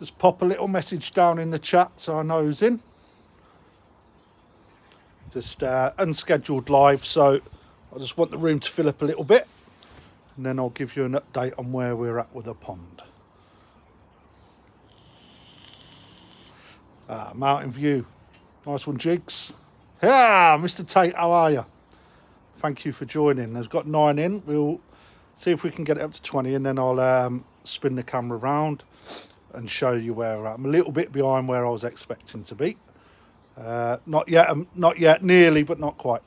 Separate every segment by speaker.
Speaker 1: Just pop a little message down in the chat so I know who's in. Just unscheduled live, so I just want the room to fill up a little bit, and then I'll give you an update on where we're at with the pond. Mountain View. Nice one, Jigs. Yeah, Mr. Tate, how are you? Thank you for joining. There's got 9 in. We'll see if we can get it up to 20, and then I'll spin the camera around and show you where we're at. I'm a little bit behind where I was expecting to be. Not yet, nearly, but not quite.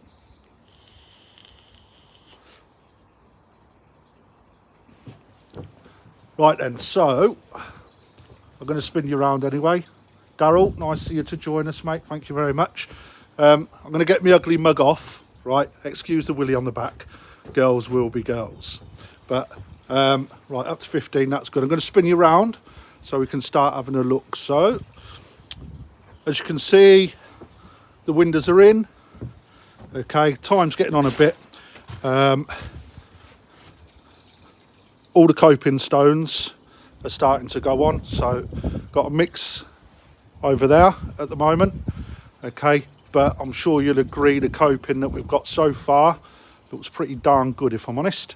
Speaker 1: Right then, so I'm going to spin you around anyway. Daryl, nice of you to join us, mate. Thank you very much. I'm going to get my ugly mug off, right? Excuse the willy on the back. Girls will be girls. But, right, up to 15, that's good. I'm going to spin you around so we can start having a look. So, as you can see, the windows are in. Okay, time's getting on a bit. All the coping stones are starting to go on. So, got a mix over there at the moment. Okay, but I'm sure you'll agree the coping that we've got so far looks pretty darn good, if I'm honest.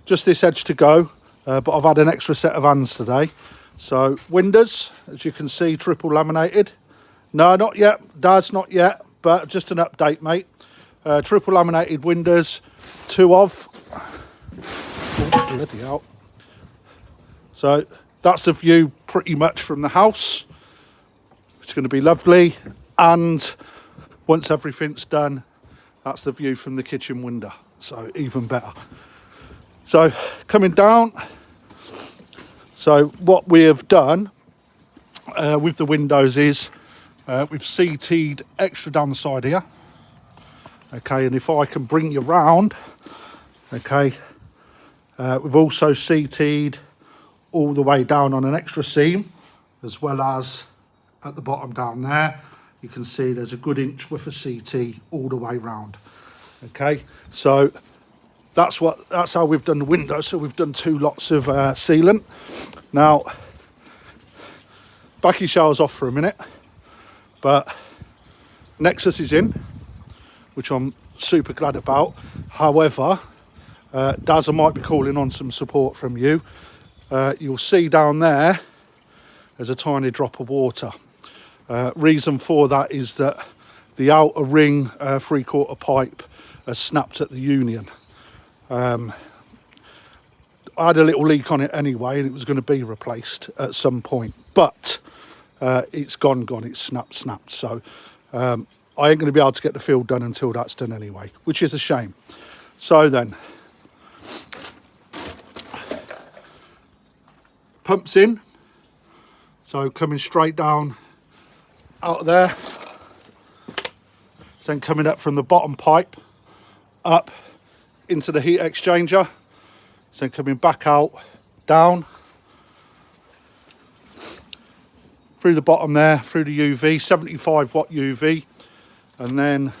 Speaker 1: Just this edge to go, but I've had an extra set of hands today. So windows, as you can see, triple laminated. No, not yet, Daz, not yet, but just an update, mate. Triple laminated windows, 2 of. Oh, bloody hell. So that's the view pretty much from the house. It's going to be lovely. And once everything's done, that's the view from the kitchen window. So even better. So coming down. So what we have done with the windows is we've CT'd extra down the side here. Okay, and if I can bring you round, okay, we've also CT'd all the way down on an extra seam, as well as at the bottom down there. You can see there's a good inch worth of CT all the way round. Okay, so that's how we've done the window. So we've done 2 lots of sealant. Now, backy shower's off for a minute, but Nexus is in, which I'm super glad about. However, Daz, I might be calling on some support from you. You'll see down there, there's a tiny drop of water. Reason for that is that the outer ring 3/4 pipe has snapped at the union. I had a little leak on it anyway, and it was going to be replaced at some point, but it's gone, it's snapped. So I ain't going to be able to get the field done until that's done anyway, which is a shame. So then, pumps in. So coming straight down out of there. Then coming up from the bottom pipe up into the heat exchanger. Then coming back out, down through the bottom there, through the UV, 75 watt UV, and then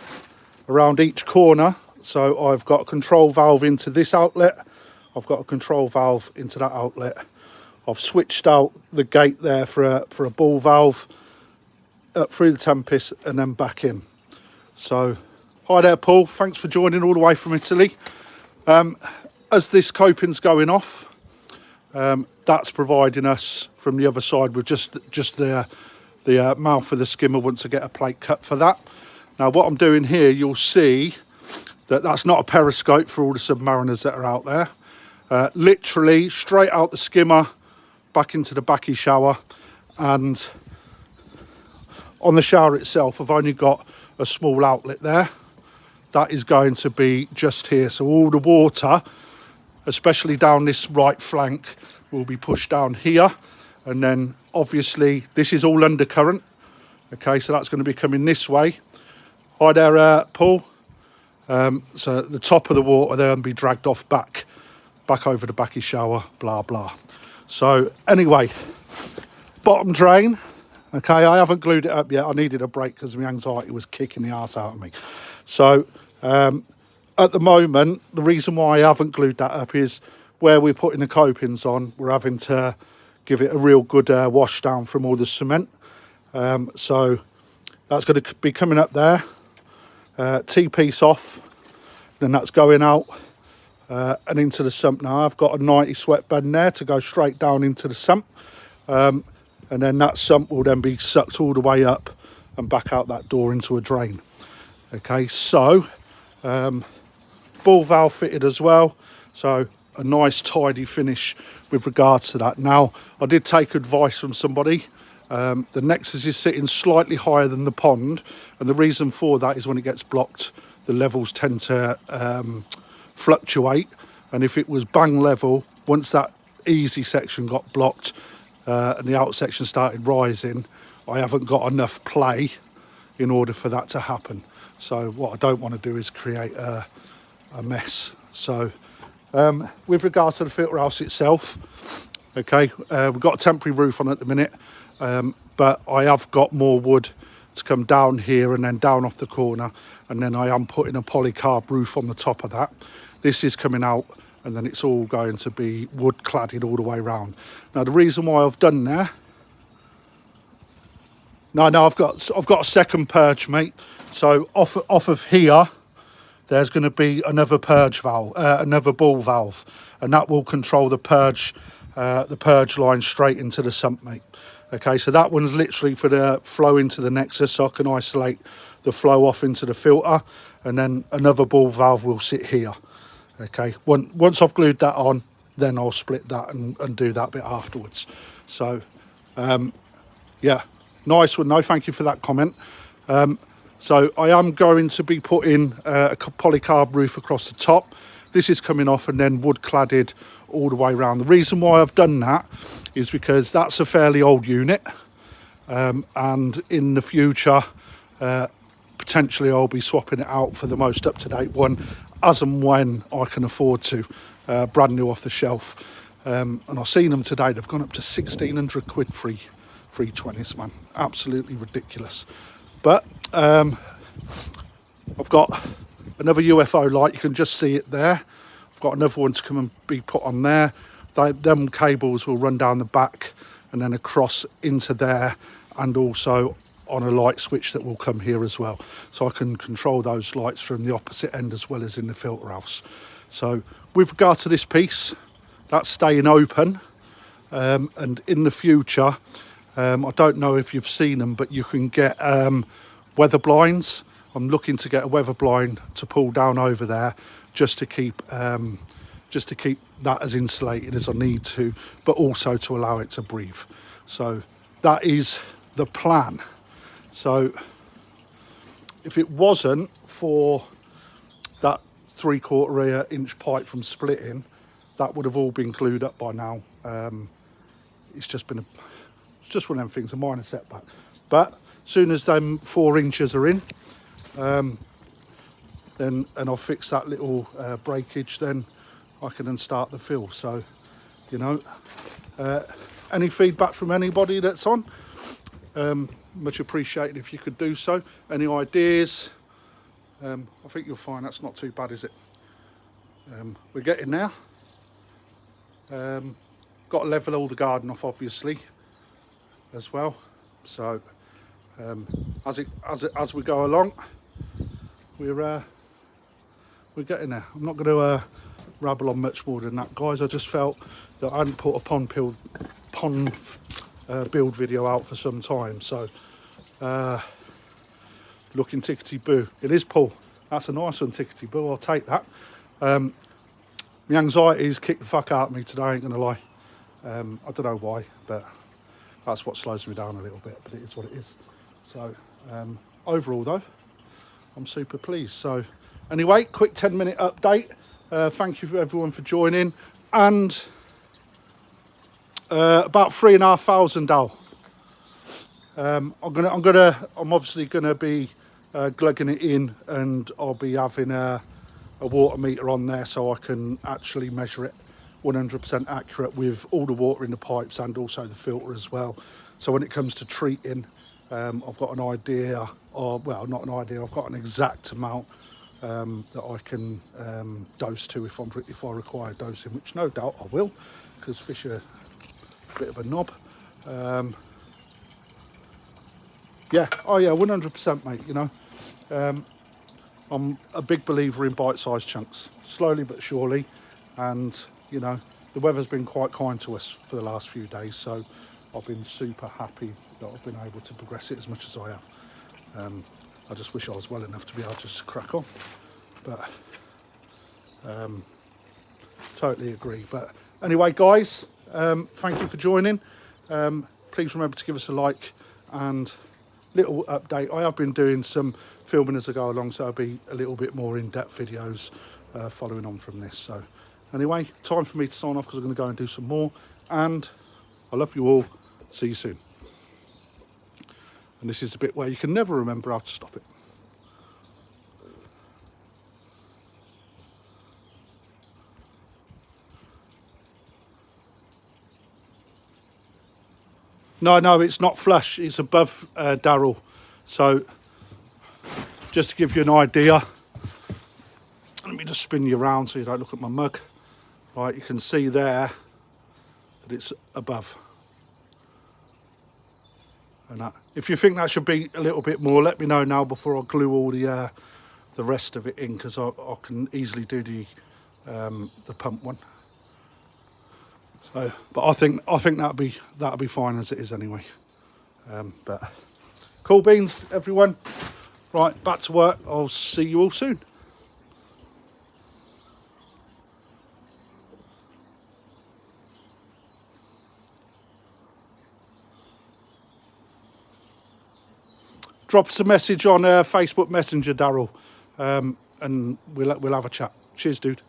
Speaker 1: around each corner. So I've got a control valve into this outlet. I've got a control valve into that outlet. I've switched out the gate there for a ball valve up through the Tempest and then back in. So, hi there, Paul. Thanks for joining all the way from Italy. As this coping's going off, that's providing us from the other side with just the mouth of the skimmer once I get a plate cut for that. Now, what I'm doing here, you'll see that that's not a periscope for all the submariners that are out there. Literally straight out the skimmer, back into the backy shower, and on the shower itself, I've only got a small outlet there. That is going to be just here. So all the water, especially down this right flank, will be pushed down here. And then obviously this is all undercurrent. Okay, so that's going to be coming this way. Hi there, Paul. So the top of the water there will be dragged off back over the backy shower, blah, blah. So anyway, bottom drain. Okay, I haven't glued it up yet. I needed a break because my anxiety was kicking the arse out of me. So at the moment, the reason why I haven't glued that up is where we're putting the copings on, we're having to give it a real good wash down from all the cement. So that's going to be coming up there, T-piece off, then that's going out and into the sump. Now I've got a 90 sweat bed there to go straight down into the sump, and then that sump will then be sucked all the way up and back out that door into a drain. Okay, so ball valve fitted as well, so a nice tidy finish with regards to that. Now I did take advice from somebody. The Nexus is sitting slightly higher than the pond, and the reason for that is when it gets blocked the levels tend to fluctuate, and if it was bang level, once that easy section got blocked and the out section started rising, I haven't got enough play in order for that to happen. So what I don't want to do is create a mess. So with regards to the filter house itself, okay, we've got a temporary roof on at the minute, but I have got more wood to come down here and then down off the corner, and then I am putting a polycarb roof on the top of that. This is coming out, and then it's all going to be wood cladded all the way around. Now the reason why I've done there, no, I've got a second purge, mate. So off of here, there's going to be another purge valve, another ball valve, and that will control the purge line straight into the sump, mate. Okay, so that one's literally for the flow into the Nexus, so I can isolate the flow off into the filter, and then another ball valve will sit here. Okay, once I've glued that on, then I'll split that and do that bit afterwards. So yeah, nice one. No, thank you for that comment. So I am going to be putting a polycarb roof across the top. This is coming off and then wood cladded all the way around. The reason why I've done that is because that's a fairly old unit, and in the future potentially I'll be swapping it out for the most up-to-date one as and when I can afford to, brand new off the shelf. And I've seen them today, they've gone up to 1,600 quid for 320s, man. Absolutely ridiculous. But I've got another UFO light, you can just see it there. I've got another one to come and be put on there. Them cables will run down the back and then across into there, and also on a light switch that will come here as well. So I can control those lights from the opposite end as well as in the filter house. So with regard to this piece, that's staying open, and in the future, I don't know if you've seen them, but you can get weather blinds. I'm looking to get a weather blind to pull down over there just to keep that as insulated as I need to, but also to allow it to breathe. So that is the plan. So if it wasn't for that 3/4 inch pipe from splitting, that would have all been glued up by now. It's just one of them things, a minor setback. But as soon as them 4 inches are in, then I'll fix that little breakage, then I can then start the fill. So, you know, any feedback from anybody that's on, much appreciated if you could do so. Any ideas? I think you'll find that's not too bad, is it? We're getting there. Got to level all the garden off, obviously, as well. So as we go along, we're getting there. I'm not going to rabble on much more than that, guys. I just felt that I hadn't put a pond build video out for some time, so looking tickety boo. It is Paul. That's a nice one, tickety boo. I'll take that. My anxiety's kicked the fuck out of me today, I ain't gonna lie. I don't know why, but that's what slows me down a little bit, but it is what it is. So overall though, I'm super pleased. So anyway, quick 10-minute update. Thank you for everyone for joining. And about 3,500 Dal. I'm obviously gonna be glugging it in, and I'll be having a water meter on there so I can actually measure it 100% accurate with all the water in the pipes and also the filter as well. So when it comes to treating, I've got an idea, or well, not an idea, I've got an exact amount that I can dose to if I require dosing, which no doubt I will, because fish are bit of a knob. Yeah, oh yeah, 100%, mate. You know, I'm a big believer in bite-sized chunks, slowly but surely. And you know, the weather's been quite kind to us for the last few days, so I've been super happy that I've been able to progress it as much as I have. I just wish I was well enough to be able to just crack on, but totally agree. But anyway, guys, thank you for joining. Please remember to give us a like, and little update, I have been doing some filming as I go along, so I'll be a little bit more in-depth videos following on from this. So anyway, time for me to sign off because I'm going to go and do some more, and I love you all. See you soon. And this is the bit where you can never remember how to stop it. No, it's not flush, it's above Darrell. So just to give you an idea, let me just spin you around so you don't look at my mug. Right, you can see there that it's above. And that, if you think that should be a little bit more, let me know now before I glue all the rest of it in, because I can easily do the pump one. So, but I think that'll be fine as it is anyway. But cool beans, everyone. Right, back to work. I'll see you all soon. Drop us a message on Facebook Messenger, Darrell, and we'll have a chat. Cheers, dude.